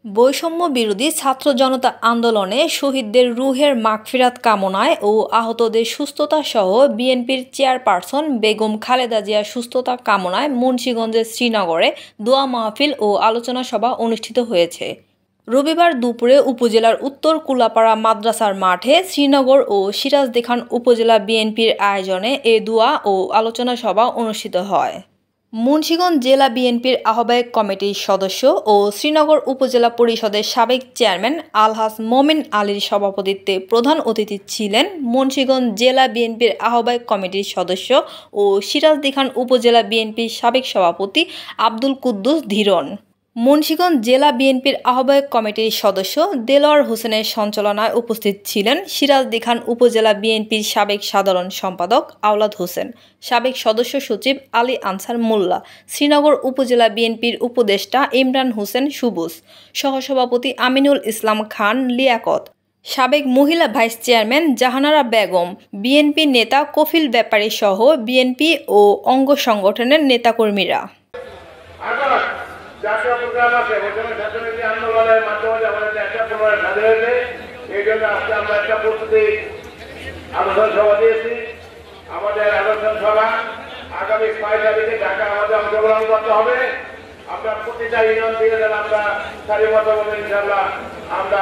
বৈষম্য বিরোধী ছাত্র জনতা আন্দোলনে শহীদদের রুহের মাগফিরাত কামনায় ও আহতদের সুস্থতা সহ বিএনপির চেয়ারপারসন বেগম খালেদা জিয়ার সুস্থতা কামনায় মুন্সিগঞ্জের শ্রীনগরে দোয়া মাহফিল ও আলোচনা সভা অনুষ্ঠিত হয়েছে। রবিবার দুপুরে উপজেলার উত্তর কুলাপাড়া মাদ্রাসার মাঠে শ্রীনগর ও সিরাজদিখান উপজেলা বিএনপির আয়োজনে এ দোয়া ও আলোচনা সভা অনুষ্ঠিত হয়। মুন্সিগঞ্জ জেলা বিএনপির আহ্বায়ক কমিটির সদস্য ও শ্রীনগর উপজেলা পরিষদের সাবেক চেয়ারম্যান আলহাজ মোমিন আলীর সভাপতিত্বে প্রধান অতিথি ছিলেন মুন্সিগঞ্জ জেলা বিএনপির আহ্বায়ক কমিটির সদস্য ও সিরাজদিখান উপজেলা বিএনপির সাবেক সভাপতি আব্দুল কুদ্দুস ধীরন। মুন্সিগঞ্জ জেলা বিএনপির আহ্বায়ক কমিটির সদস্য দেলোয়ার হোসেনের সঞ্চালনায় উপস্থিত ছিলেন সিরাজদিখান উপজেলা বিএনপির সাবেক সাধারণ সম্পাদক আওলাদ হোসেন, সাবেক সদস্য সচিব আলী আনসার মোল্লা, শ্রীনগর উপজেলা বিএনপির উপদেষ্টা ইমরান হোসেন সুবুস, সহসভাপতি আমিনুল ইসলাম খান লিয়াকত, সাবেক মহিলা vice chairman Jahanara Begum, BNP নেতা কফিল ব্যাপারী সহ বিএনপি ও অঙ্গ সংগঠনের নেতাকর্মীরা। জাতীয় প্রোগ্রাম আছে, ওখানে ছাত্রলীগ আন্দোলনের মাধ্যমে আমাদের একটা প্রোগ্রাম সাজা হয়েছে। এই জন্য আজকে আমরা একটা প্রস্তুতি আলোচনা সভা দিয়েছি। আমাদের আলোচনা সভা আগামী 6 তারিখে ঢাকা আমাদের অংশগ্রহণ করতে হবে। আমরা প্রতিটা ইউনিয়ন থেকে আমরা সারি মতো ইনশাআল্লাহ আমরা